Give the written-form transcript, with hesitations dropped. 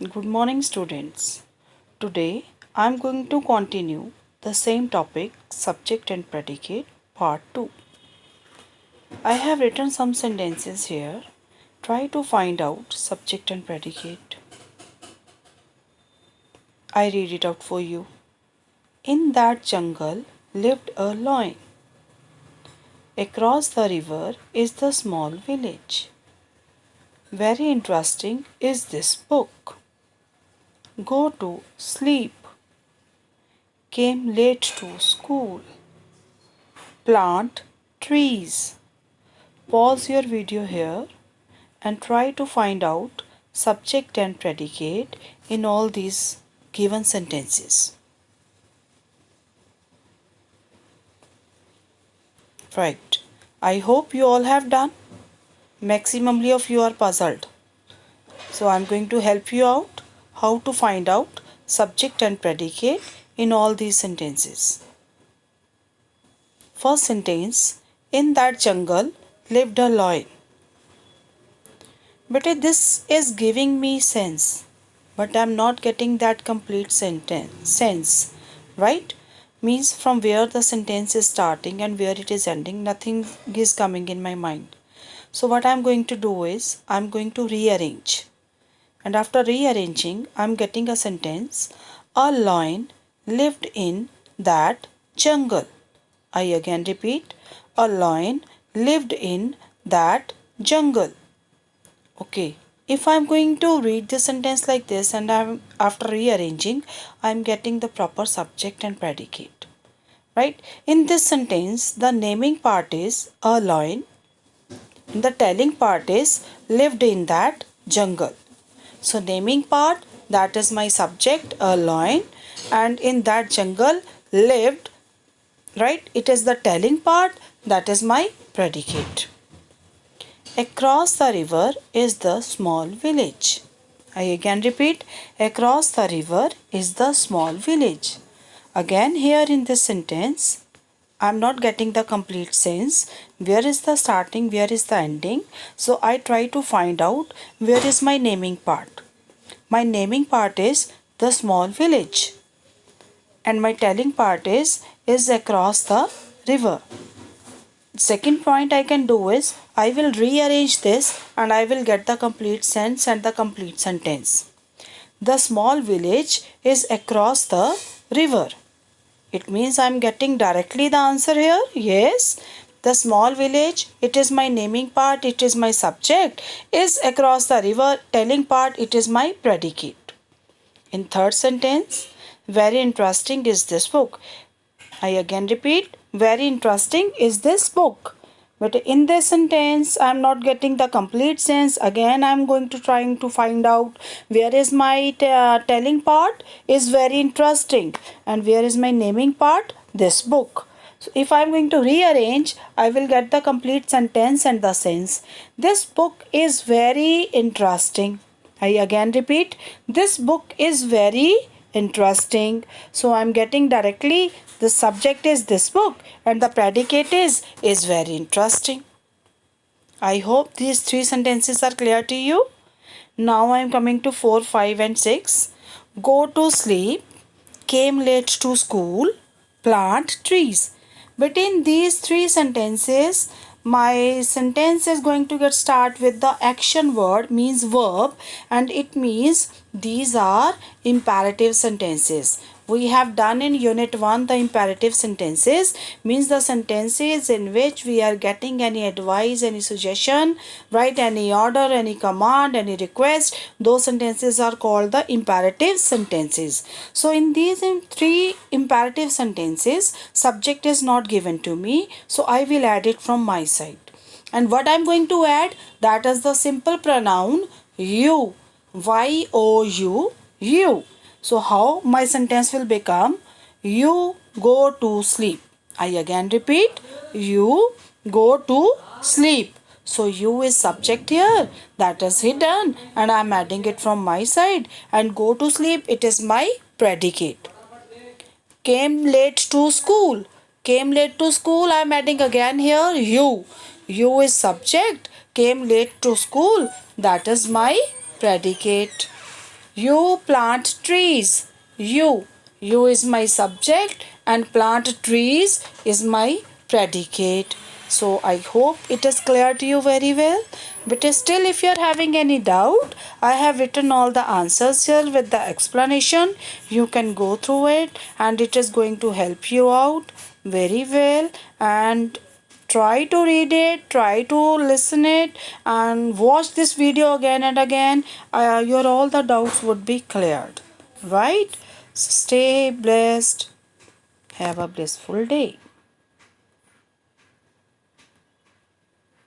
Good morning, students. Today I am going to continue the same topic, subject and predicate, part 2. I have written some sentences here. Try to find out subject and predicate. I read it out for you. In that jungle lived a lion. Across the river is the small village. Very interesting is this book. Go to sleep. Came late to school. Plant trees. Pause your video here and try to find out subject and predicate in all these given sentences. Right. I hope you all have done. Maximally of you are puzzled. So I'm going to help you out how to find out subject and predicate in all these sentences. First sentence, in that jungle lived a lion. But this is giving me sense, but I'm not getting that complete sense, right? Means from where the sentence is starting and where it is ending, nothing is coming in my mind. So what I'm going to do is I'm going to rearrange. And after rearranging, I'm getting a sentence. A lion lived in that jungle. I again repeat, a lion lived in that jungle. Okay, if I'm going to read the sentence like this and after rearranging, I'm getting the proper subject and predicate. Right? In this sentence, the naming part is a lion. The telling part is lived in that jungle. So naming part, that is my subject, a lion, and in that jungle lived, right? It is the telling part, that is my predicate. Across the river is the small village. I again repeat, across the river is the small village. Again here in this sentence, I am not getting the complete sense. Where is the starting, where is the ending? So I try to find out where is my naming part. My naming part is the small village. And my telling part is across the river. Second point I can do is I will rearrange this and I will get the complete sense and the complete sentence. The small village is across the river. It means I am getting directly the answer here. Yes, the small village, it is my naming part, it is my subject, is across the river. Telling part, it is my predicate. In third sentence, very interesting is this book. I again repeat, very interesting is this book. But in this sentence, I am not getting the complete sense. Again, I am going to trying to find out where is my telling part is very interesting and where is my naming part, this book. So if I am going to rearrange, I will get the complete sentence and the sense. This book is very interesting. I again repeat, this book is very interesting. So I'm getting directly the subject is this book and the predicate is very interesting. I hope these three sentences are clear to you. Now I'm coming to 4, 5 and 6. Go to sleep, came late to school, plant trees. But in these three sentences, my sentence is going to get start with the action word, means verb, and it means these are imperative sentences. We have done in unit 1 the imperative sentences, means the sentences in which we are getting any advice, any suggestion, right, any order, any command, any request. Those sentences are called the imperative sentences. So in these three imperative sentences, subject is not given to me, so I will add it from my side. And what I'm going to add, that is the simple pronoun you, you, you. So how my sentence will become, you go to sleep. I again repeat, you go to sleep. So you is subject here, that is hidden, and I am adding it from my side, and go to sleep, it is my predicate. Came late to school. Came late to school, I am adding again here you. You is subject, came late to school, that is my predicate. You plant trees. You. You is my subject and plant trees is my predicate. So I hope it is clear to you very well. But still, if you are having any doubt, I have written all the answers here with the explanation. You can go through it and it is going to help you out very well. And try to read it, try to listen it, and watch this video again and again. Your all the doubts would be cleared, right? So stay blessed. Have a blissful day.